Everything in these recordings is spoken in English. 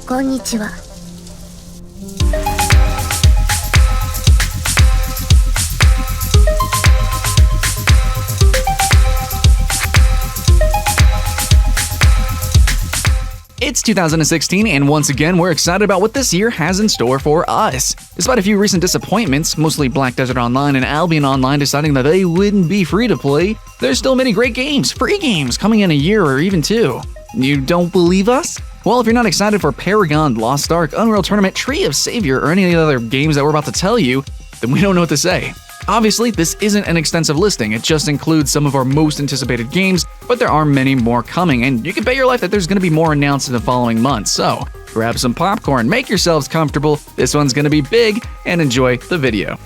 こんにちは。It's 2016, and once again, we're excited about what this year has in store for us. Despite a few recent disappointments, mostly Black Desert Online and Albion Online deciding that they wouldn't be free to play, there's still many great games, free games, coming in a year or even two. You don't believe us? Well, if you're not excited for Paragon, Lost Ark, Unreal Tournament, Tree of Savior, or any of the other games that we're about to tell you, then we don't know what to say. Obviously, this isn't an extensive listing, it just includes some of our most anticipated games, but there are many more coming, and you can bet your life that there's going to be more announced in the following months, so grab some popcorn, make yourselves comfortable, this one's going to be big, and enjoy the video.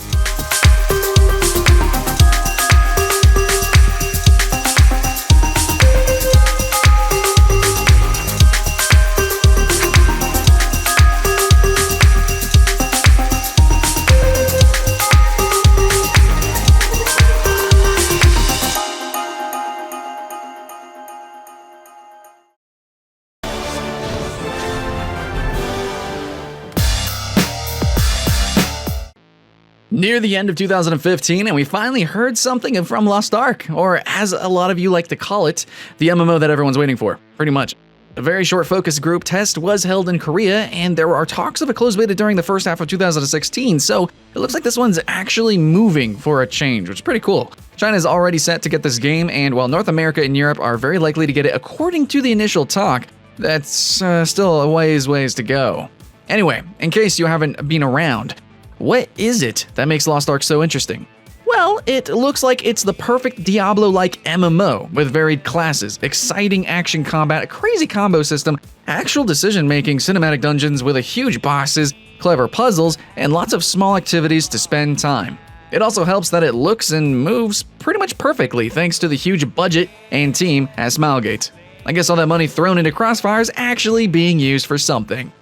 Near the end of 2015, and we finally heard something from Lost Ark, or as a lot of you like to call it, the MMO that everyone's waiting for, pretty much. A very short focus group test was held in Korea, and there are talks of a closed beta during the first half of 2016, so it looks like this one's actually moving for a change, which is pretty cool. China is already set to get this game, and while North America and Europe are very likely to get it according to the initial talk, that's still a ways to go. Anyway, in case you haven't been around, what is it that makes Lost Ark so interesting? Well, it looks like it's the perfect Diablo-like MMO with varied classes, exciting action combat, a crazy combo system, actual decision-making, cinematic dungeons with a huge bosses, clever puzzles, and lots of small activities to spend time. It also helps that it looks and moves pretty much perfectly thanks to the huge budget and team at Smilegate. I guess all that money thrown into Crossfire is actually being used for something.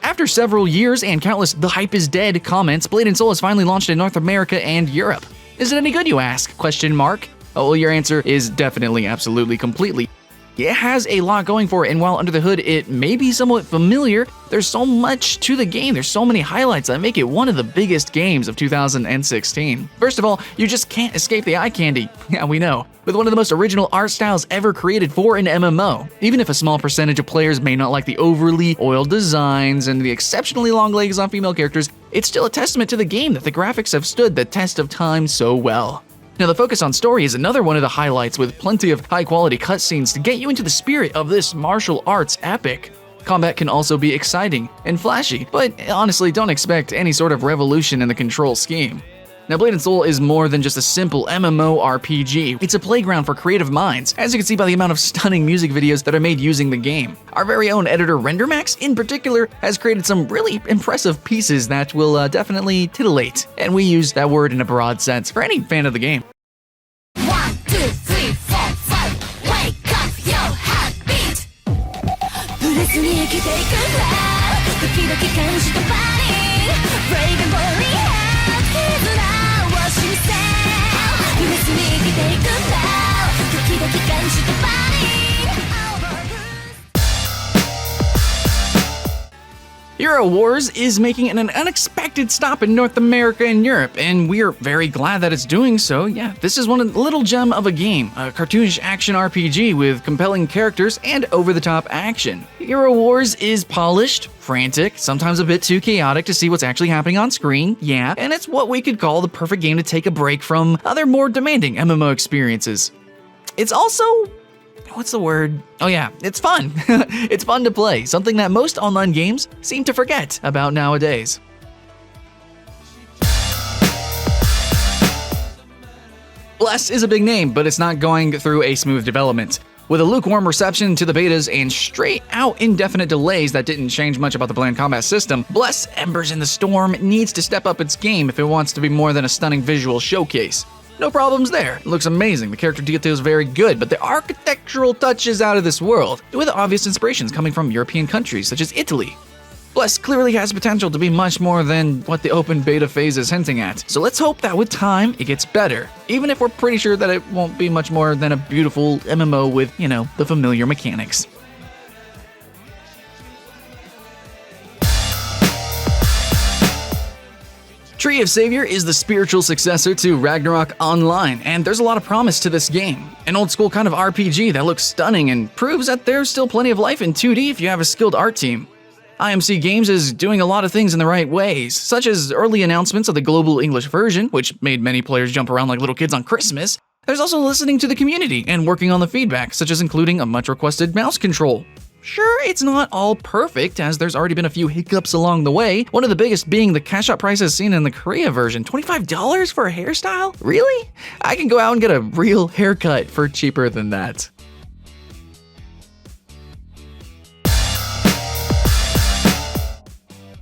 After several years and countless "the hype is dead" comments, Blade & Soul has finally launched in North America and Europe. Is it any good, you ask? Question mark. Oh, well, your answer is definitely, absolutely, completely. It has a lot going for it, and while under the hood it may be somewhat familiar, there's so much to the game, there's so many highlights that make it one of the biggest games of 2016. First of all, you just can't escape the eye candy. Yeah, we know. With one of the most original art styles ever created for an MMO. Even if a small percentage of players may not like the overly oiled designs and the exceptionally long legs on female characters, it's still a testament to the game that the graphics have stood the test of time so well. Now, the focus on story is another one of the highlights, with plenty of high-quality cutscenes to get you into the spirit of this martial arts epic. Combat can also be exciting and flashy, but honestly, don't expect any sort of revolution in the control scheme. Now, Blade & Soul is more than just a simple MMORPG. It's a playground for creative minds, as you can see by the amount of stunning music videos that are made using the game. Our very own editor RenderMax, in particular, has created some really impressive pieces that will definitely titillate, and we use that word in a broad sense for any fan of the game. 1, 2, 3, 4, 5 Wake up your heartbeat ブレずに生きていくんだ時々感じたパニック Brave and boring heart 絆を示せブレずに生きていくんだ時々感じたパニック HeroWarz is making an unexpected stop in North America and Europe, and we are very glad that it's doing so. Yeah, this is one little gem of a game, a cartoonish action RPG with compelling characters and over-the-top action. HeroWarz is polished, frantic, sometimes a bit too chaotic to see what's actually happening on screen, yeah, and it's what we could call the perfect game to take a break from other more demanding MMO experiences. It's also... what's the word? Oh yeah, it's fun. It's fun to play, something that most online games seem to forget about nowadays. Bless is a big name, but it's not going through a smooth development. With a lukewarm reception to the betas and straight-out indefinite delays that didn't change much about the bland combat system, Bless Embers in the Storm needs to step up its game if it wants to be more than a stunning visual showcase. No problems there. It looks amazing, the character detail is very good, but the architectural touch is out of this world, with obvious inspirations coming from European countries such as Italy. Bless clearly has potential to be much more than what the open beta phase is hinting at, so let's hope that with time it gets better, even if we're pretty sure that it won't be much more than a beautiful MMO with, the familiar mechanics. Tree of Savior is the spiritual successor to Ragnarok Online, and there's a lot of promise to this game. An old school kind of RPG that looks stunning and proves that there's still plenty of life in 2D if you have a skilled art team. IMC Games is doing a lot of things in the right ways, such as early announcements of the global English version, which made many players jump around like little kids on Christmas. There's also listening to the community and working on the feedback, such as including a much requested mouse control. Sure, it's not all perfect, as there's already been a few hiccups along the way, one of the biggest being the cash out prices seen in the Korea version. $25 for a hairstyle? Really? I can go out and get a real haircut for cheaper than that.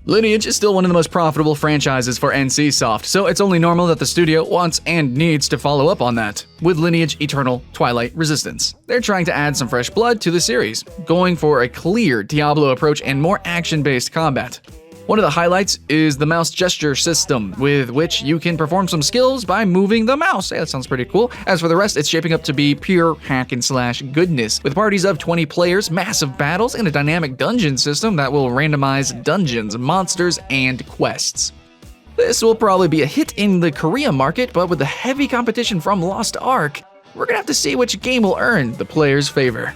Lineage is still one of the most profitable franchises for NCSoft, so it's only normal that the studio wants and needs to follow up on that, with Lineage, Eternal, Twilight, Resistance. They're trying to add some fresh blood to the series, going for a clear Diablo approach and more action-based combat. One of the highlights is the mouse gesture system, with which you can perform some skills by moving the mouse. Hey, that sounds pretty cool. As for the rest, it's shaping up to be pure hack and slash goodness, with parties of 20 players, massive battles, and a dynamic dungeon system that will randomize dungeons, monsters, and quests. This will probably be a hit in the Korea market, but with the heavy competition from Lost Ark, we're gonna have to see which game will earn the players' favor.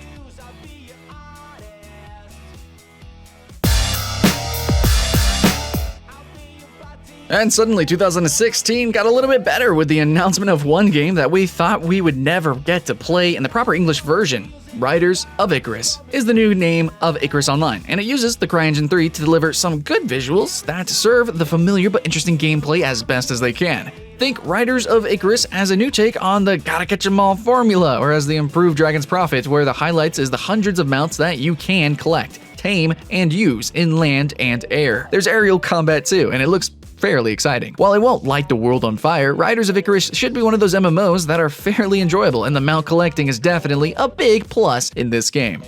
And suddenly 2016 got a little bit better with the announcement of one game that we thought we would never get to play in the proper English version. Riders of Icarus is the new name of Icarus Online, and it uses the CryEngine 3 to deliver some good visuals that serve the familiar but interesting gameplay as best as they can. Think Riders of Icarus as a new take on the gotta catch 'em all formula, or as the improved Dragon's Prophet, where the highlights is the hundreds of mounts that you can collect, tame, and use in land and air. There's aerial combat too, and it looks fairly exciting. While it won't light the world on fire, Riders of Icarus should be one of those MMOs that are fairly enjoyable, and the mount collecting is definitely a big plus in this game.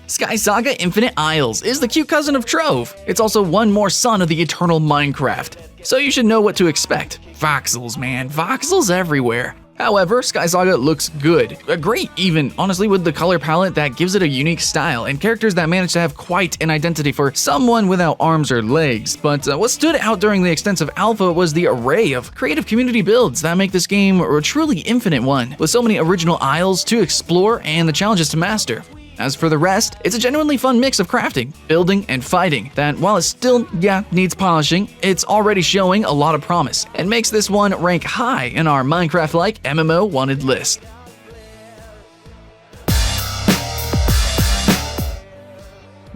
Skysaga Infinite Isles is the cute cousin of Trove. It's also one more son of the eternal Minecraft, so you should know what to expect. Voxels, man, voxels everywhere. However, Skysaga looks good, great even, honestly, with the color palette that gives it a unique style and characters that manage to have quite an identity for someone without arms or legs. But what stood out during the extensive alpha was the array of creative community builds that make this game a truly infinite one, with so many original isles to explore and the challenges to master. As for the rest, it's a genuinely fun mix of crafting, building, and fighting that, while it still, needs polishing, it's already showing a lot of promise, and makes this one rank high in our Minecraft-like MMO wanted list.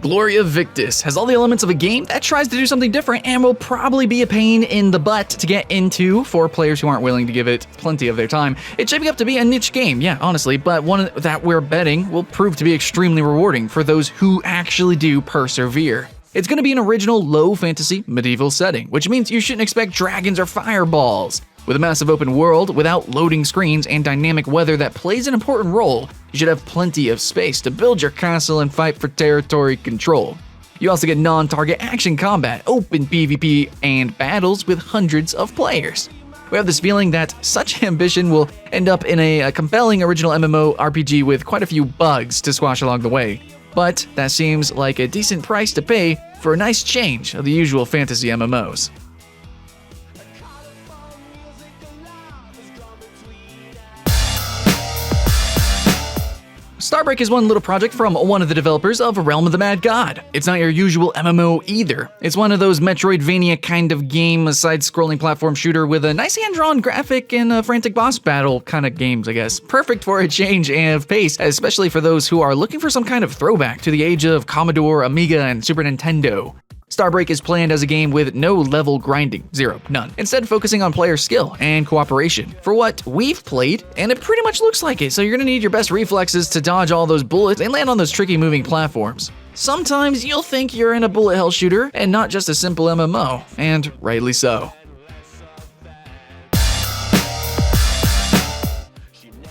Gloria Victis has all the elements of a game that tries to do something different and will probably be a pain in the butt to get into for players who aren't willing to give it plenty of their time. It's shaping up to be a niche game, honestly, but one that we're betting will prove to be extremely rewarding for those who actually do persevere. It's going to be an original low fantasy medieval setting, which means you shouldn't expect dragons or fireballs. With a massive open world, without loading screens, and dynamic weather that plays an important role, you should have plenty of space to build your castle and fight for territory control. You also get non-target action combat, open PvP, and battles with hundreds of players. We have this feeling that such ambition will end up in a compelling original MMORPG with quite a few bugs to squash along the way. But that seems like a decent price to pay for a nice change of the usual fantasy MMOs. Starbreak is one little project from one of the developers of Realm of the Mad God. It's not your usual MMO either. It's one of those Metroidvania kind of game, a side-scrolling platform shooter with a nice hand-drawn graphic and a frantic boss battle kind of games, I guess. Perfect for a change of pace, especially for those who are looking for some kind of throwback to the age of Commodore, Amiga, and Super Nintendo. Starbreak is planned as a game with no level grinding, zero, none. Instead, focusing on player skill and cooperation. For what we've played, and it pretty much looks like it, so you're gonna need your best reflexes to dodge all those bullets and land on those tricky moving platforms. Sometimes you'll think you're in a bullet hell shooter and not just a simple MMO, and rightly so.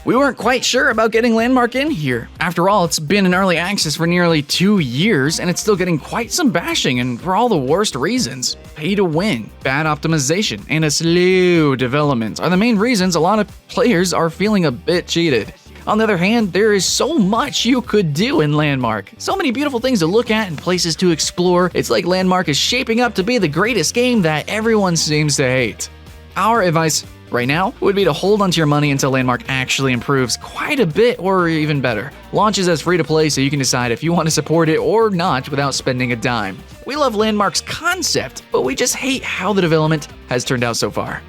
We weren't quite sure about getting Landmark in here. After all, it's been in early access for nearly 2 years, and it's still getting quite some bashing, and for all the worst reasons. Pay to win, bad optimization, and a slow development are the main reasons a lot of players are feeling a bit cheated. On the other hand, there is so much you could do in Landmark. So many beautiful things to look at and places to explore. It's like Landmark is shaping up to be the greatest game that everyone seems to hate. Our advice right now would be to hold onto your money until Landmark actually improves quite a bit or even better. Launches as free to play so you can decide if you want to support it or not without spending a dime. We love Landmark's concept, but we just hate how the development has turned out so far.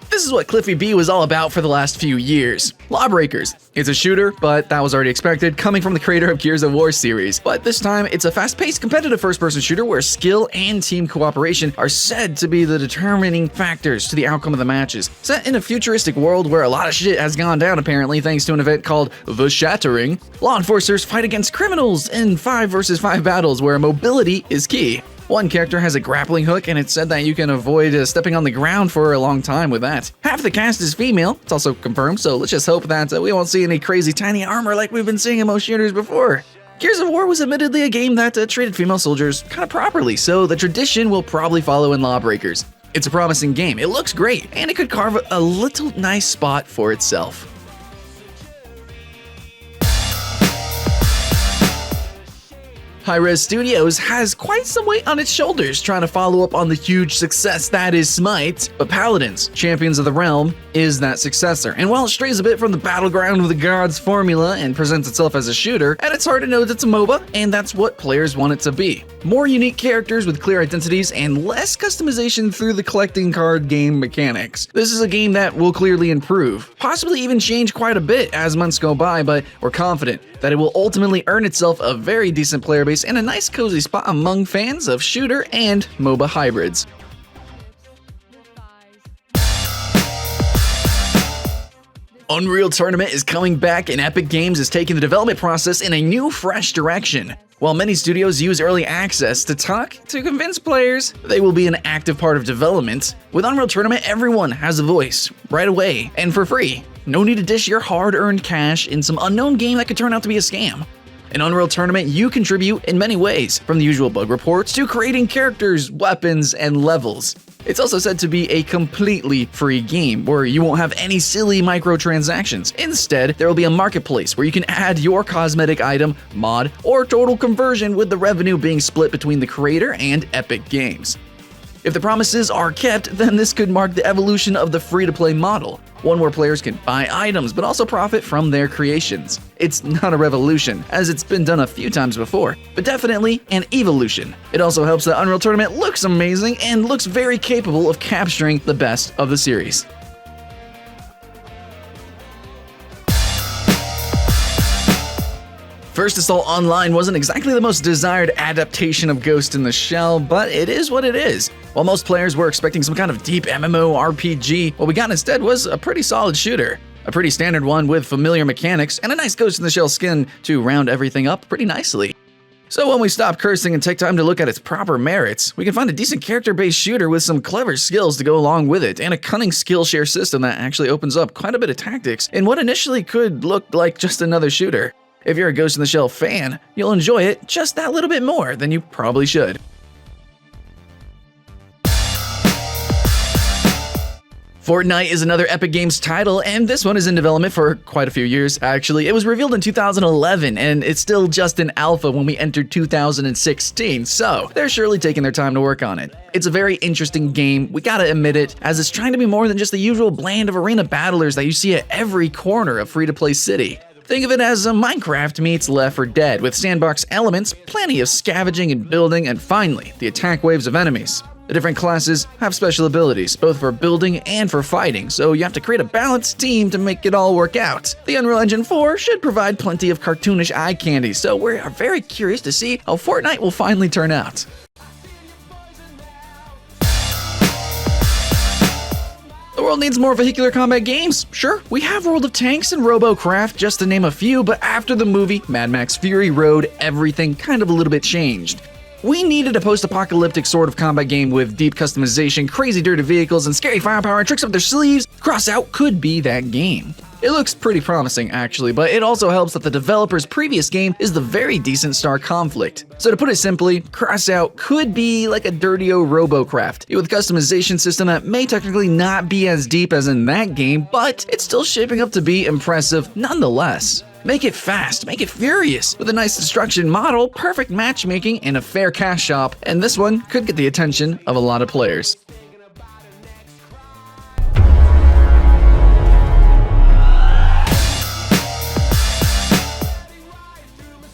This is what Cliffy B was all about for the last few years. Lawbreakers. It's a shooter, but that was already expected, coming from the creator of Gears of War series. But this time, it's a fast-paced, competitive first-person shooter where skill and team cooperation are said to be the determining factors to the outcome of the matches. Set in a futuristic world where a lot of shit has gone down apparently thanks to an event called The Shattering, law enforcers fight against criminals in 5 versus 5 battles where mobility is key. One character has a grappling hook, and it's said that you can avoid stepping on the ground for a long time with that. Half the cast is female, it's also confirmed, so let's just hope that we won't see any crazy tiny armor like we've been seeing in most shooters before. Gears of War was admittedly a game that treated female soldiers kind of properly, so the tradition will probably follow in Lawbreakers. It's a promising game, it looks great, and it could carve a little nice spot for itself. Hi-Res Studios has quite some weight on its shoulders trying to follow up on the huge success that is Smite, but Paladins, Champions of the Realm, is that successor. And while it strays a bit from the battleground of the gods formula and presents itself as a shooter, at its heart it knows it's a MOBA, and that's what players want it to be. More unique characters with clear identities and less customization through the collecting card game mechanics. This is a game that will clearly improve, possibly even change quite a bit as months go by, but we're confident that it will ultimately earn itself a very decent player base and a nice cozy spot among fans of shooter and MOBA hybrids. Unreal Tournament is coming back, and Epic Games is taking the development process in a new, fresh direction. While many studios use early access to convince players they will be an active part of development, with Unreal Tournament everyone has a voice, right away, and for free. No need to dish your hard-earned cash in some unknown game that could turn out to be a scam. In Unreal Tournament, you contribute in many ways, from the usual bug reports to creating characters, weapons, and levels. It's also said to be a completely free game, where you won't have any silly microtransactions. Instead, there will be a marketplace where you can add your cosmetic item, mod, or total conversion, with the revenue being split between the creator and Epic Games. If the promises are kept, then this could mark the evolution of the free-to-play model, one where players can buy items but also profit from their creations. It's not a revolution, as it's been done a few times before, but definitely an evolution. It also helps that Unreal Tournament looks amazing and looks very capable of capturing the best of the series. First Assault Online wasn't exactly the most desired adaptation of Ghost in the Shell, but it is what it is. While most players were expecting some kind of deep MMORPG, what we got instead was a pretty solid shooter. A pretty standard one with familiar mechanics and a nice Ghost in the Shell skin to round everything up pretty nicely. So when we stop cursing and take time to look at its proper merits, we can find a decent character-based shooter with some clever skills to go along with it, and a cunning skill share system that actually opens up quite a bit of tactics in what initially could look like just another shooter. If you're a Ghost in the Shell fan, you'll enjoy it just that little bit more than you probably should. Fortnite is another Epic Games title, and this one is in development for quite a few years, actually. It was revealed in 2011, and it's still just in alpha when we entered 2016, so they're surely taking their time to work on it. It's a very interesting game, we gotta admit it, as it's trying to be more than just the usual bland of arena battlers that you see at every corner of free-to-play city. Think of it as a Minecraft meets Left 4 Dead, with sandbox elements, plenty of scavenging and building, and finally, the attack waves of enemies. The different classes have special abilities, both for building and for fighting, so you have to create a balanced team to make it all work out. The Unreal Engine 4 should provide plenty of cartoonish eye candy, so we're very curious to see how Fortnite will finally turn out. The world needs more vehicular combat games. Sure, we have World of Tanks and RoboCraft, just to name a few, but after the movie Mad Max Fury Road, everything kind of a little bit changed. We needed a post-apocalyptic sort of combat game with deep customization, crazy dirty vehicles, and scary firepower and tricks up their sleeves. Crossout could be that game. It looks pretty promising actually, but it also helps that the developer's previous game is the very decent Star Conflict. So to put it simply, Crossout could be like a dirty-o Robocraft, with a customization system that may technically not be as deep as in that game, but it's still shaping up to be impressive nonetheless. Make it fast, make it furious, with a nice destruction model, perfect matchmaking, and a fair cash shop, and this one could get the attention of a lot of players.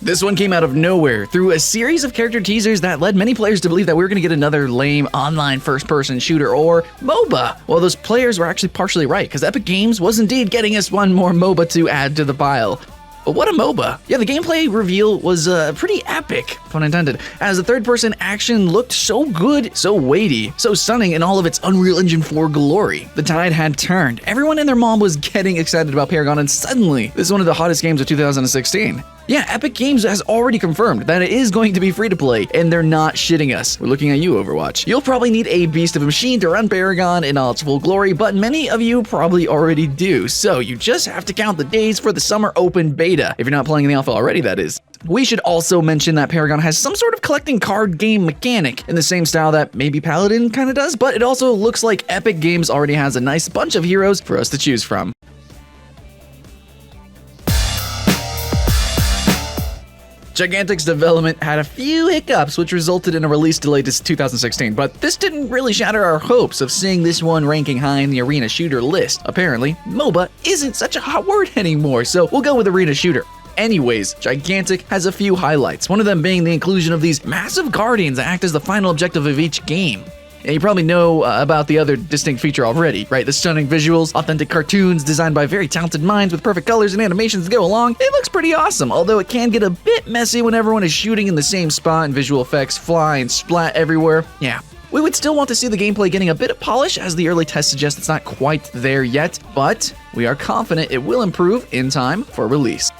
This one came out of nowhere through a series of character teasers that led many players to believe that we were going to get another lame online first-person shooter or MOBA. Well, those players were actually partially right, because Epic Games was indeed getting us one more MOBA to add to the pile. But what a MOBA! Yeah, the gameplay reveal was pretty epic, pun intended, as the third-person action looked so good, so weighty, so stunning in all of its Unreal Engine 4 glory. The tide had turned. Everyone and their mom was getting excited about Paragon, and suddenly, this is one of the hottest games of 2016. Yeah, Epic Games has already confirmed that it is going to be free to play, and they're not shitting us. We're looking at you, Overwatch. You'll probably need a beast of a machine to run Paragon in all its full glory, but many of you probably already do, so you just have to count the days for the summer open beta, if you're not playing in the alpha already, that is. We should also mention that Paragon has some sort of collecting card game mechanic in the same style that maybe Paladin kinda does, but it also looks like Epic Games already has a nice bunch of heroes for us to choose from. Gigantic's development had a few hiccups, which resulted in a release delay to 2016, but this didn't really shatter our hopes of seeing this one ranking high in the arena shooter list. Apparently, MOBA isn't such a hot word anymore, so we'll go with arena shooter. Anyways, Gigantic has a few highlights, one of them being the inclusion of these massive guardians that act as the final objective of each game. And you probably know about the other distinct feature already, right? The stunning visuals, authentic cartoons designed by very talented minds with perfect colors and animations to go along. It looks pretty awesome, although it can get a bit messy when everyone is shooting in the same spot and visual effects fly and splat everywhere. Yeah. We would still want to see the gameplay getting a bit of polish, as the early tests suggest it's not quite there yet, but we are confident it will improve in time for release.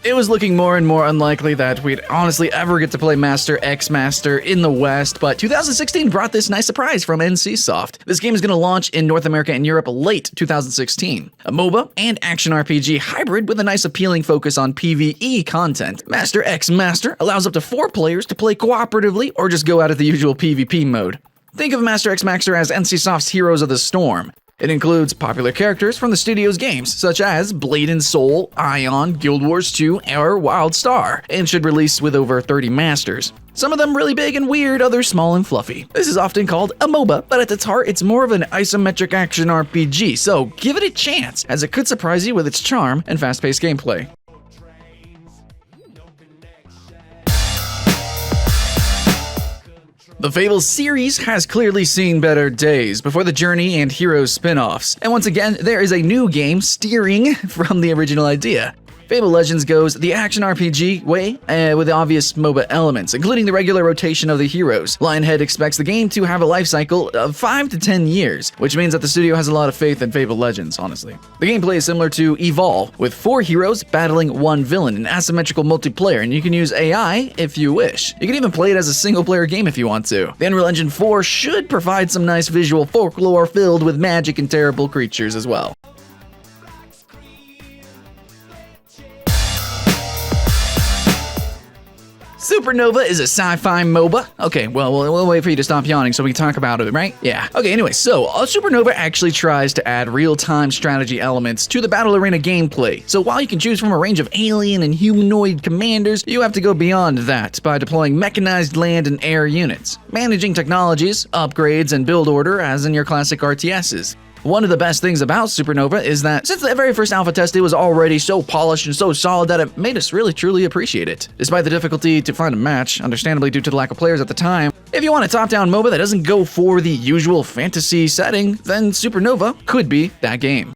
It was looking more and more unlikely that we'd honestly ever get to play Master X Master in the West, but 2016 brought this nice surprise from NCSoft. This game is going to launch in North America and Europe late 2016. A MOBA and action RPG hybrid with a nice appealing focus on PvE content. Master X Master allows up to 4 players to play cooperatively or just go out at the usual PvP mode. Think of Master X Master as NCSoft's Heroes of the Storm. It includes popular characters from the studio's games, such as Blade and Soul, Ion, Guild Wars 2, or WildStar, and should release with over 30 masters. Some of them really big and weird, others small and fluffy. This is often called a MOBA, but at its heart, it's more of an isometric action RPG, so give it a chance, as it could surprise you with its charm and fast-paced gameplay. The Fable series has clearly seen better days before the Journey and Heroes spin-offs, and once again, there is a new game steering from the original idea. Fable Legends goes the action RPG way with obvious MOBA elements, including the regular rotation of the heroes. Lionhead expects the game to have a life cycle of 5 to 10 years, which means that the studio has a lot of faith in Fable Legends, honestly. The gameplay is similar to Evolve, with 4 heroes battling 1 villain in asymmetrical multiplayer, and you can use AI if you wish. You can even play it as a single-player game if you want to. The Unreal Engine 4 should provide some nice visual folklore filled with magic and terrible creatures as well. Supernova is a sci-fi MOBA. Okay, well, we'll wait for you to stop yawning so we can talk about it, right? Yeah. Okay, anyway, so Supernova actually tries to add real-time strategy elements to the Battle Arena gameplay. So while you can choose from a range of alien and humanoid commanders, you have to go beyond that by deploying mechanized land and air units, managing technologies, upgrades, and build order as in your classic RTSs. One of the best things about Supernova is that since the very first alpha test, it was already so polished and so solid that it made us really truly appreciate it. Despite the difficulty to find a match, understandably due to the lack of players at the time, if you want a top-down MOBA that doesn't go for the usual fantasy setting, then Supernova could be that game.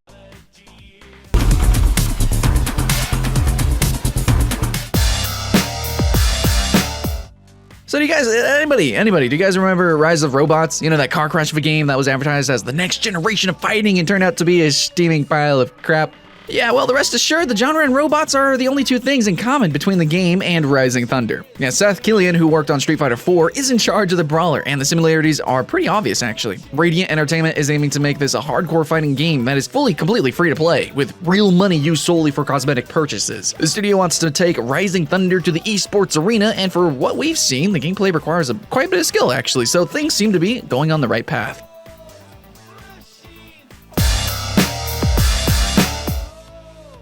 So do you guys, anybody, do you guys remember Rise of Robots? You know, that car crash of a game that was advertised as the next generation of fighting and turned out to be a steaming pile of crap? Yeah, well, the rest assured, the genre and robots are the only two things in common between the game and Rising Thunder. Yeah, Seth Killian, who worked on Street Fighter 4, is in charge of the brawler, and the similarities are pretty obvious, actually. Radiant Entertainment is aiming to make this a hardcore fighting game that is completely free to play, with real money used solely for cosmetic purchases. The studio wants to take Rising Thunder to the esports arena, and for what we've seen, the gameplay requires quite a bit of skill, actually, so things seem to be going on the right path.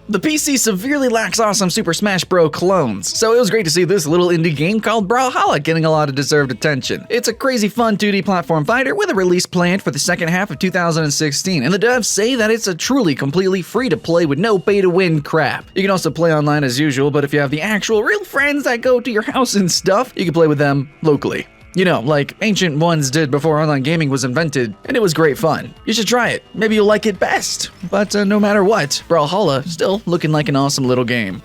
The PC severely lacks awesome Super Smash Bros. Clones, so it was great to see this little indie game called Brawlhalla getting a lot of deserved attention. It's a crazy fun 2D platform fighter with a release planned for the second half of 2016, and the devs say that it's a truly completely free to play with no pay to win crap. You can also play online as usual, but if you have the actual real friends that go to your house and stuff, you can play with them locally. You know, like ancient ones did before online gaming was invented, and it was great fun. You should try it. Maybe you'll like it best. But no matter what, Brawlhalla still looking like an awesome little game.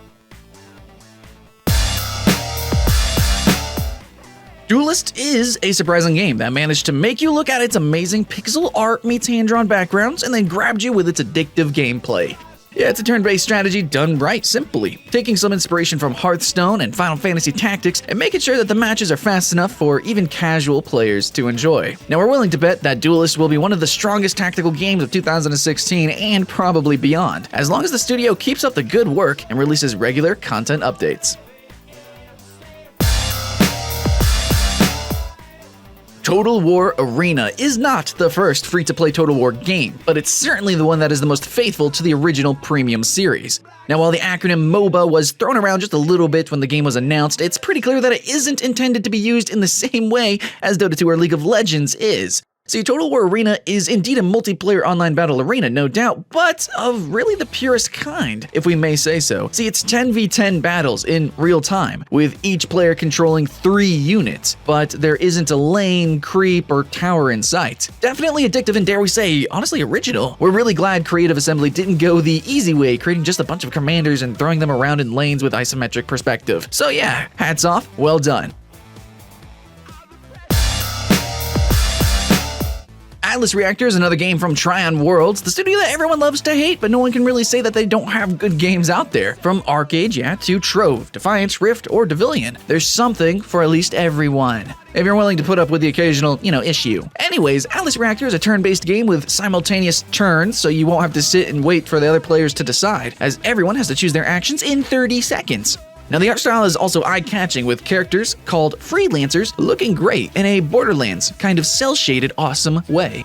Duelyst is a surprising game that managed to make you look at its amazing pixel art meets hand-drawn backgrounds and then grabbed you with its addictive gameplay. Yeah, it's a turn-based strategy done right simply, taking some inspiration from Hearthstone and Final Fantasy Tactics and making sure that the matches are fast enough for even casual players to enjoy. Now, we're willing to bet that Duelyst will be one of the strongest tactical games of 2016 and probably beyond, as long as the studio keeps up the good work and releases regular content updates. Total War Arena is not the first free-to-play Total War game, but it's certainly the one that is the most faithful to the original premium series. Now, while the acronym MOBA was thrown around just a little bit when the game was announced, it's pretty clear that it isn't intended to be used in the same way as Dota 2 or League of Legends is. See, Total War Arena is indeed a multiplayer online battle arena, no doubt, but of really the purest kind, if we may say so. See, it's 10v10 battles in real time, with each player controlling 3 units, but there isn't a lane, creep, or tower in sight. Definitely addictive and, dare we say, honestly original. We're really glad Creative Assembly didn't go the easy way, creating just a bunch of commanders and throwing them around in lanes with isometric perspective. So yeah, hats off, well done. Atlas Reactor is another game from Tryon Worlds, the studio that everyone loves to hate, but no one can really say that they don't have good games out there. From Arcade, yeah, to Trove, Defiance, Rift, or Devilian, there's something for at least everyone, if you're willing to put up with the occasional, issue. Anyways, Atlas Reactor is a turn-based game with simultaneous turns, so you won't have to sit and wait for the other players to decide, as everyone has to choose their actions in 30 seconds. Now, the art style is also eye-catching, with characters called freelancers looking great in a Borderlands kind of cel-shaded awesome way.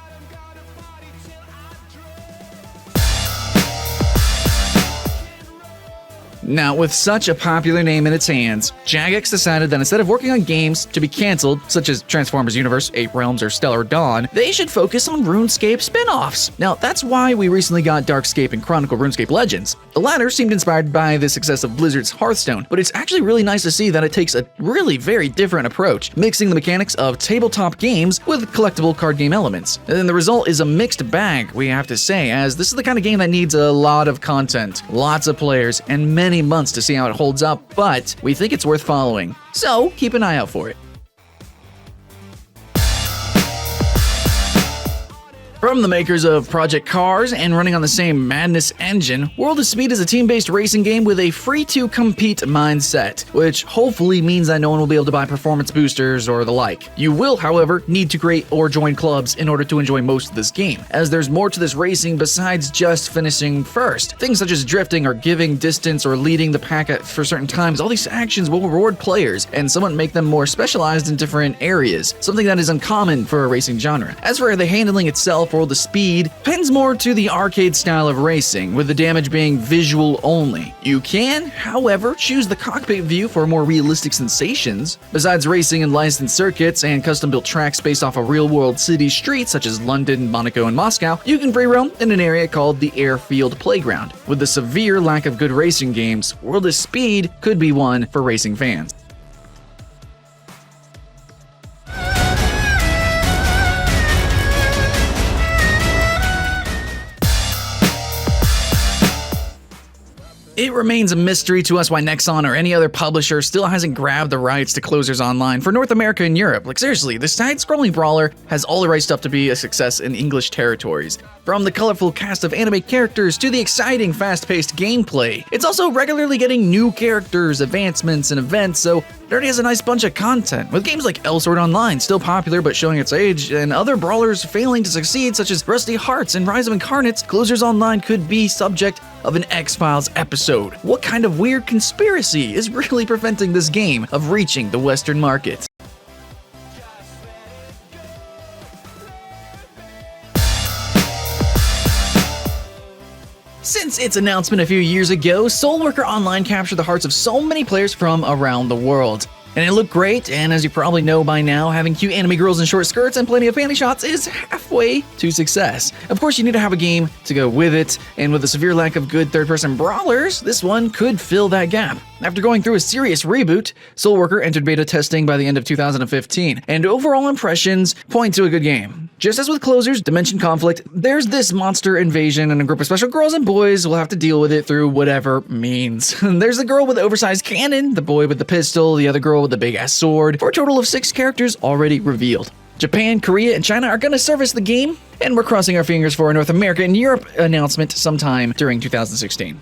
Now, with such a popular name in its hands, Jagex decided that instead of working on games to be cancelled, such as Transformers Universe, 8 Realms, or Stellar Dawn, they should focus on RuneScape spin-offs. Now, that's why we recently got Darkscape and Chronicle RuneScape Legends. The latter seemed inspired by the success of Blizzard's Hearthstone, but it's actually really nice to see that it takes a really very different approach, mixing the mechanics of tabletop games with collectible card game elements. And the result is a mixed bag, we have to say, as this is the kind of game that needs a lot of content, lots of players, and many months to see how it holds up, but we think it's worth following. So keep an eye out for it. From the makers of Project Cars and running on the same Madness engine, World of Speed is a team-based racing game with a free-to-compete mindset, which hopefully means that no one will be able to buy performance boosters or the like. You will, however, need to create or join clubs in order to enjoy most of this game, as there's more to this racing besides just finishing first. Things such as drifting or giving distance or leading the pack for certain times, all these actions will reward players and somewhat make them more specialized in different areas, something that is uncommon for a racing genre. As for the handling itself, World of Speed tends more to the arcade style of racing, with the damage being visual only. You can, however, choose the cockpit view for more realistic sensations. Besides racing in licensed circuits and custom-built tracks based off of real-world city streets such as London, Monaco, and Moscow, you can free roam in an area called the Airfield Playground. With the severe lack of good racing games, World of Speed could be one for racing fans. It remains a mystery to us why Nexon or any other publisher still hasn't grabbed the rights to Closers Online for North America and Europe. Like seriously, this side-scrolling brawler has all the right stuff to be a success in English territories. From the colorful cast of anime characters to the exciting fast-paced gameplay. It's also regularly getting new characters, advancements, and events, so it already has a nice bunch of content. With games like Elsword Online still popular but showing its age, and other brawlers failing to succeed such as Rusty Hearts and Rise of Incarnates, Closers Online could be subject of an X-Files episode. What kind of weird conspiracy is really preventing this game of reaching the Western market? Since its announcement a few years ago, Soulworker Online captured the hearts of so many players from around the world. And it looked great, and as you probably know by now, having cute anime girls in short skirts and plenty of fanny shots is halfway to success. Of course, you need to have a game to go with it, and with a severe lack of good third-person brawlers, this one could fill that gap. After going through a serious reboot, Soulworker entered beta testing by the end of 2015, and overall impressions point to a good game. Just as with Closers, Dimension Conflict, there's this monster invasion and a group of special girls and boys will have to deal with it through whatever means. There's the girl with the oversized cannon, the boy with the pistol, the other girl with the big-ass sword, for a total of 6 characters already revealed. Japan, Korea, and China are going to service the game, and we're crossing our fingers for a North America and Europe announcement sometime during 2016.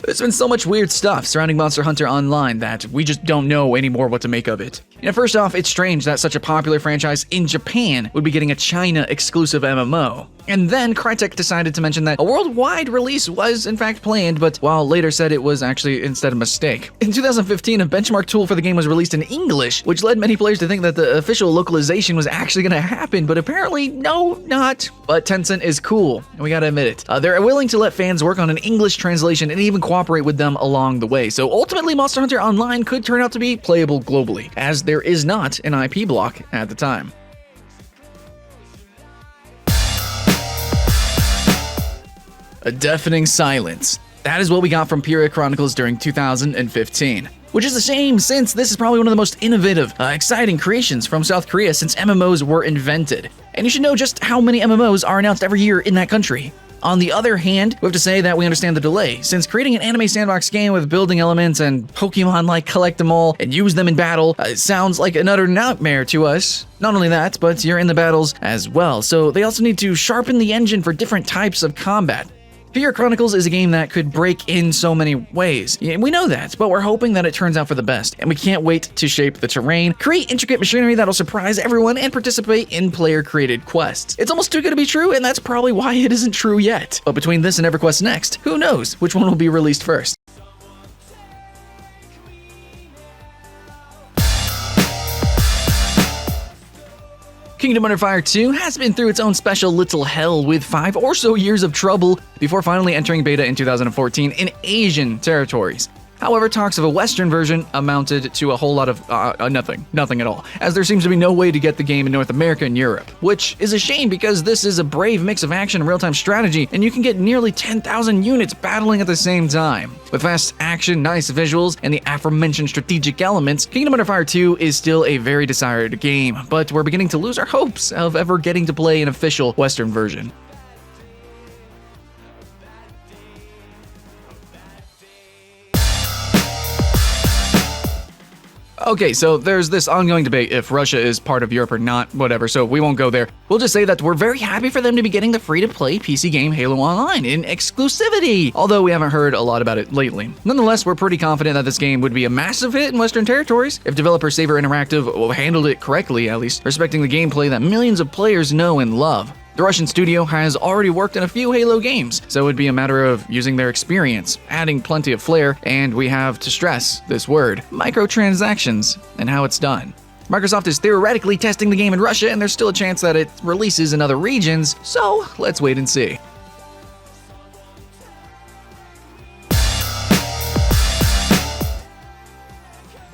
There's been so much weird stuff surrounding Monster Hunter Online that we just don't know anymore what to make of it. First off, it's strange that such a popular franchise in Japan would be getting a China-exclusive MMO. And then Crytek decided to mention that a worldwide release was in fact planned, but while later said it was actually instead a mistake. In 2015, a benchmark tool for the game was released in English, which led many players to think that the official localization was actually going to happen, but apparently, no, not. But Tencent is cool, and we gotta admit it. They're willing to let fans work on an English translation and even cooperate with them along the way. So ultimately, Monster Hunter Online could turn out to be playable globally, as there is not an IP block at the time. A deafening silence. That is what we got from Peria Chronicles during 2015. Which is a shame, since this is probably one of the most innovative, exciting creations from South Korea since MMOs were invented. And you should know just how many MMOs are announced every year in that country. On the other hand, we have to say that we understand the delay, since creating an anime sandbox game with building elements and Pokemon-like collect them all and use them in battle sounds like an utter nightmare to us. Not only that, but you're in the battles as well, so they also need to sharpen the engine for different types of combat. Peria Chronicles is a game that could break in so many ways. Yeah, we know that, but we're hoping that it turns out for the best, and we can't wait to shape the terrain, create intricate machinery that'll surprise everyone, and participate in player-created quests. It's almost too good to be true, and that's probably why it isn't true yet. But between this and Everquest Next, who knows which one will be released first? Kingdom Under Fire 2 has been through its own special little hell with 5 or so years of trouble before finally entering beta in 2014 in Asian territories. However, talks of a Western version amounted to a whole lot of nothing at all, as there seems to be no way to get the game in North America and Europe, which is a shame because this is a brave mix of action and real-time strategy, and you can get nearly 10,000 units battling at the same time. With fast action, nice visuals, and the aforementioned strategic elements, Kingdom Under Fire 2 is still a very desired game, but we're beginning to lose our hopes of ever getting to play an official Western version. Okay, so there's this ongoing debate if Russia is part of Europe or not, whatever, so we won't go there. We'll just say that we're very happy for them to be getting the free-to-play PC game Halo Online in exclusivity, although we haven't heard a lot about it lately. Nonetheless, we're pretty confident that this game would be a massive hit in Western territories if developer Saber Interactive handled it correctly, at least, respecting the gameplay that millions of players know and love. The Russian studio has already worked in a few Halo games, so it'd be a matter of using their experience, adding plenty of flair, and we have to stress this word, microtransactions, and how it's done. Microsoft is theoretically testing the game in Russia, and there's still a chance that it releases in other regions, so let's wait and see.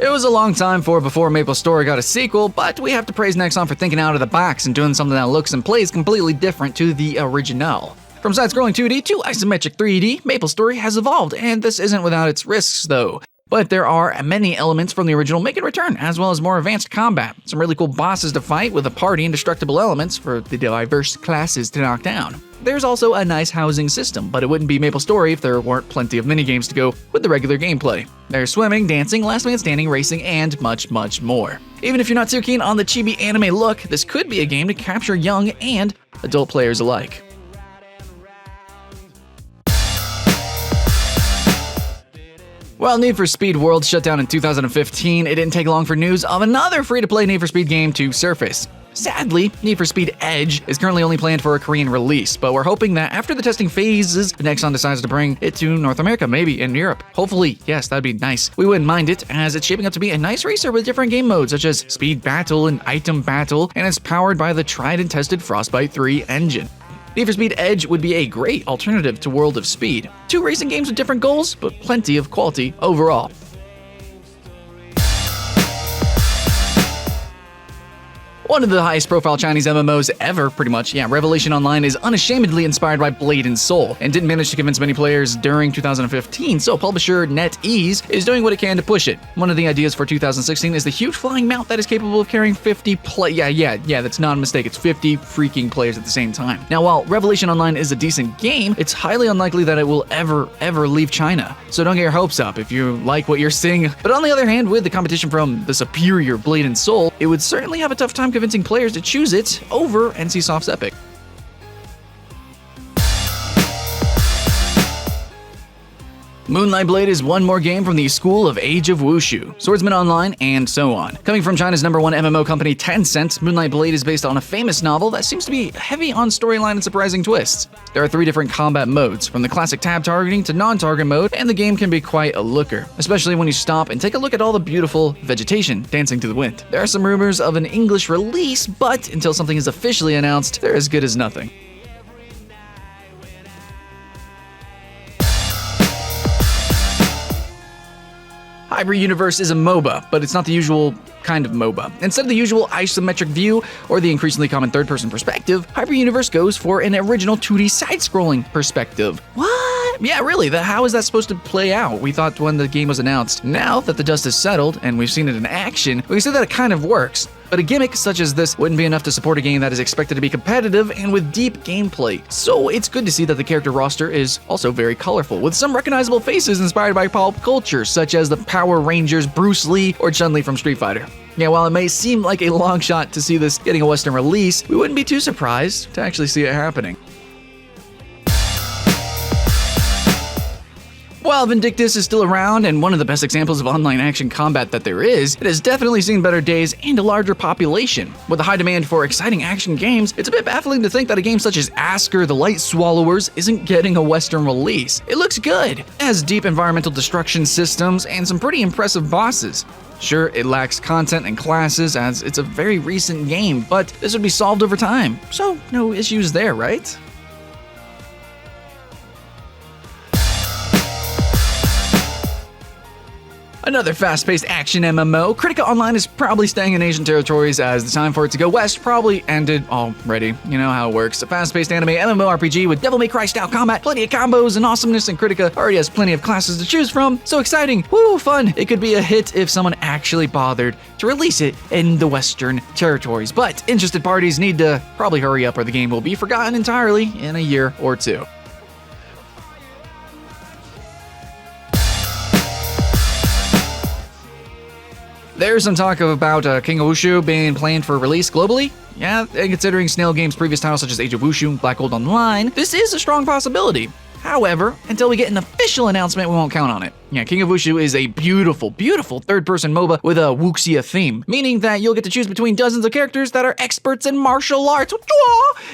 It was a long time before MapleStory got a sequel, but we have to praise Nexon for thinking out of the box and doing something that looks and plays completely different to the original. From side-scrolling 2D to isometric 3D, MapleStory has evolved, and this isn't without its risks though. But there are many elements from the original making return, as well as more advanced combat. Some really cool bosses to fight with a party and destructible elements for the diverse classes to knock down. There's also a nice housing system, but it wouldn't be MapleStory if there weren't plenty of minigames to go with the regular gameplay. There's swimming, dancing, last man standing, racing, and much, much more. Even if you're not too keen on the chibi anime look, this could be a game to capture young and adult players alike. While Need for Speed World shut down in 2015, it didn't take long for news of another free-to-play Need for Speed game to surface. Sadly, Need for Speed Edge is currently only planned for a Korean release, but we're hoping that after the testing phases, Nexon decides to bring it to North America, maybe in Europe. Hopefully, yes, that'd be nice. We wouldn't mind it, as it's shaping up to be a nice racer with different game modes such as Speed Battle and Item Battle, and it's powered by the tried and tested Frostbite 3 engine. Need for Speed Edge would be a great alternative to World of Speed. Two racing games with different goals, but plenty of quality overall. One of the highest profile Chinese MMOs ever, pretty much. Yeah, Revelation Online is unashamedly inspired by Blade and Soul, and didn't manage to convince many players during 2015, so publisher NetEase is doing what it can to push it. One of the ideas for 2016 is the huge flying mount that is capable of carrying 50 yeah, that's not a mistake, it's 50 freaking players at the same time. Now, while Revelation Online is a decent game, it's highly unlikely that it will ever leave China, so don't get your hopes up if you like what you're seeing. But on the other hand, with the competition from the superior Blade and Soul, it would certainly have a tough time convincing players to choose it over NCSoft's Epic. Moonlight Blade is one more game from the school of Age of Wushu, Swordsman Online, and so on. Coming from China's #1 MMO company Tencent, Moonlight Blade is based on a famous novel that seems to be heavy on storyline and surprising twists. There are 3 different combat modes, from the classic tab targeting to non-target mode, and the game can be quite a looker, especially when you stop and take a look at all the beautiful vegetation dancing to the wind. There are some rumors of an English release, but until something is officially announced, they're as good as nothing. Hybrid Universe is a MOBA, but it's not the usual kind of MOBA. Instead of the usual isometric view or the increasingly common third-person perspective, Hybrid Universe goes for an original 2D side-scrolling perspective. What? Yeah, really, how is that supposed to play out? We thought when the game was announced. Now that the dust has settled and we've seen it in action, we can see that it kind of works. But a gimmick such as this wouldn't be enough to support a game that is expected to be competitive and with deep gameplay. So it's good to see that the character roster is also very colorful, with some recognizable faces inspired by pop culture, such as the Power Rangers, Bruce Lee, or Chun-Li from Street Fighter. Yeah, while it may seem like a long shot to see this getting a Western release, we wouldn't be too surprised to actually see it happening. While Vindictus is still around and one of the best examples of online action combat that there is, it has definitely seen better days and a larger population. With a high demand for exciting action games, it's a bit baffling to think that a game such as Asker the Light Swallowers isn't getting a Western release. It looks good. It has deep environmental destruction systems and some pretty impressive bosses. Sure, it lacks content and classes as it's a very recent game, but this would be solved over time, so no issues there, right? Another fast-paced action MMO, Kritika Online is probably staying in Asian territories as the time for it to go west probably ended already. You know how it works. A fast-paced anime MMORPG with Devil May Cry-style combat, plenty of combos and awesomeness, and Kritika already has plenty of classes to choose from. So exciting! Woo, fun! It could be a hit if someone actually bothered to release it in the Western territories. But interested parties need to probably hurry up or the game will be forgotten entirely in a year or two. There's some talk about King of Wushu being planned for release globally. Yeah, and considering Snail Games' previous titles such as Age of Wushu, Black Gold Online, this is a strong possibility. However, until we get an official announcement, we won't count on it. Yeah, King of Wushu is a beautiful, beautiful third-person MOBA with a wuxia theme, meaning that you'll get to choose between dozens of characters that are experts in martial arts.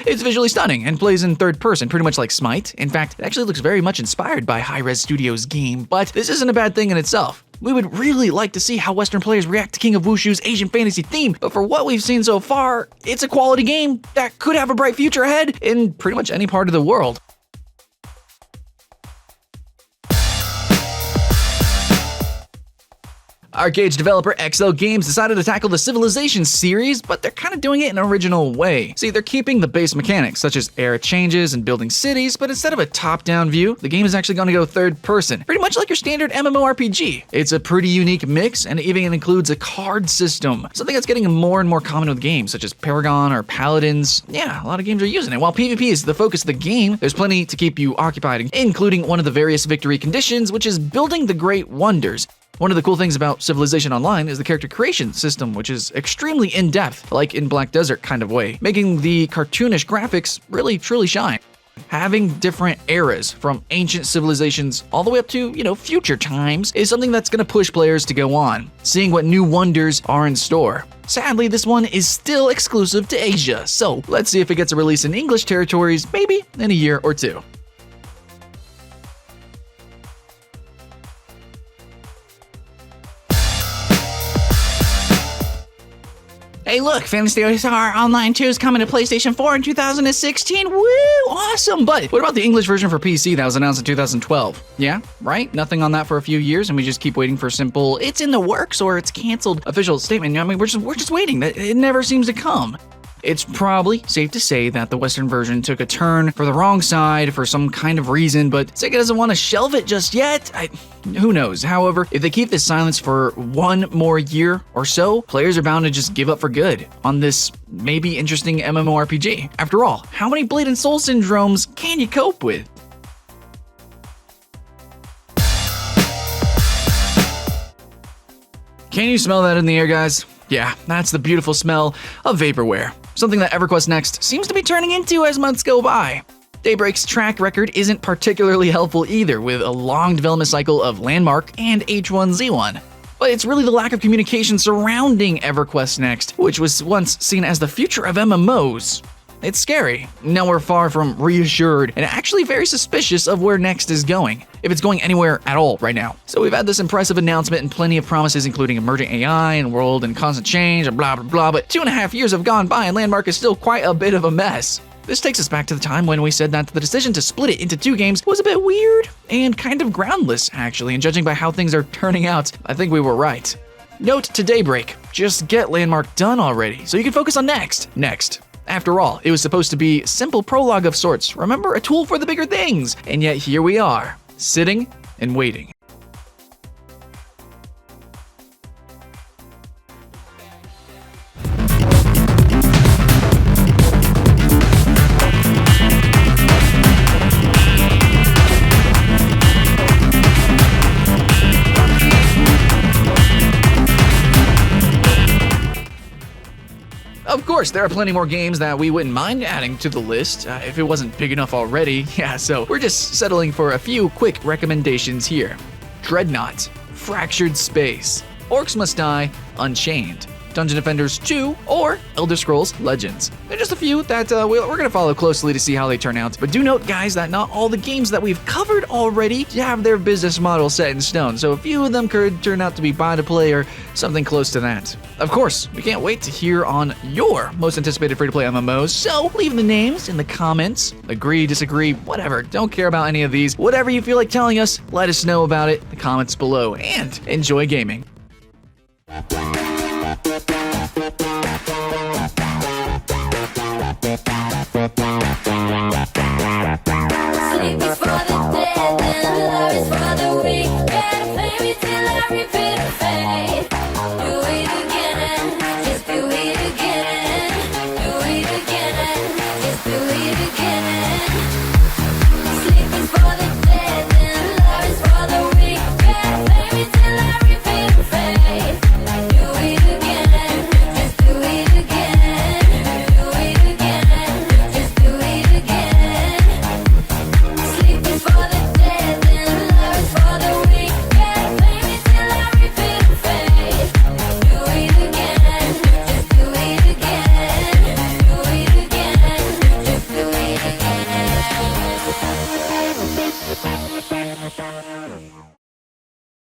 It's visually stunning and plays in third person, pretty much like Smite. In fact, it actually looks very much inspired by Hi-Rez Studios' game, but this isn't a bad thing in itself. We would really like to see how Western players react to King of Wushu's Asian fantasy theme, but for what we've seen so far, it's a quality game that could have a bright future ahead in pretty much any part of the world. Arcade's developer XL Games decided to tackle the Civilization series, but they're kind of doing it in an original way. See, they're keeping the base mechanics, such as era changes and building cities, but instead of a top-down view, the game is actually going to go third person, pretty much like your standard MMORPG. It's a pretty unique mix, and it even includes a card system, something that's getting more and more common with games, such as Paragon or Paladins. Yeah, a lot of games are using it. While PvP is the focus of the game, there's plenty to keep you occupied, including one of the various victory conditions, which is building the Great Wonders. One of the cool things about Civilization Online is the character creation system, which is extremely in-depth, like in Black Desert kind of way, making the cartoonish graphics really truly shine. Having different eras, from ancient civilizations all the way up to, future times, is something that's going to push players to go on, seeing what new wonders are in store. Sadly, this one is still exclusive to Asia, so let's see if it gets a release in English territories, maybe in a year or two. Hey look, Phantasy Star Online 2 is coming to PlayStation 4 in 2016, woo, awesome! But what about the English version for PC that was announced in 2012? Yeah, right? Nothing on that for a few years, and we just keep waiting for a simple, it's in the works or it's canceled official statement. I mean, we're just waiting. It never seems to come. It's probably safe to say that the Western version took a turn for the wrong side for some kind of reason, but Sega doesn't want to shelve it just yet. Who knows? However, if they keep this silence for one more year or so, players are bound to just give up for good on this maybe interesting MMORPG. After all, how many Blade and Soul syndromes can you cope with? Can you smell that in the air, guys? Yeah, that's the beautiful smell of vaporware, something that Everquest Next seems to be turning into as months go by. Daybreak's track record isn't particularly helpful either, with a long development cycle of Landmark and H1Z1. But it's really the lack of communication surrounding Everquest Next, which was once seen as the future of MMOs. It's scary. Now we're far from reassured and actually very suspicious of where Next is going, if it's going anywhere at all right now. So we've had this impressive announcement and plenty of promises, including emerging AI and world and constant change and blah blah blah, but 2.5 years have gone by and Landmark is still quite a bit of a mess. This takes us back to the time when we said that the decision to split it into 2 games was a bit weird and kind of groundless, actually, and judging by how things are turning out, I think we were right. Note to Daybreak, just get Landmark done already so you can focus on Next. After all, it was supposed to be a simple prologue of sorts, remember, a tool for the bigger things, and yet here we are, sitting and waiting. Of course, there are plenty more games that we wouldn't mind adding to the list if it wasn't big enough already. Yeah, so we're just settling for a few quick recommendations here. Dreadnought, Fractured Space, Orcs Must Die, Unchained, Dungeon Defenders 2, or Elder Scrolls Legends. They're just a few that we're going to follow closely to see how they turn out. But do note, guys, that not all the games that we've covered already have their business model set in stone, so a few of them could turn out to be buy-to-play or something close to that. Of course, we can't wait to hear on your most anticipated free-to-play MMOs, so leave the names in the comments. Agree, disagree, whatever. Don't care about any of these. Whatever you feel like telling us, let us know about it in the comments below, and enjoy gaming.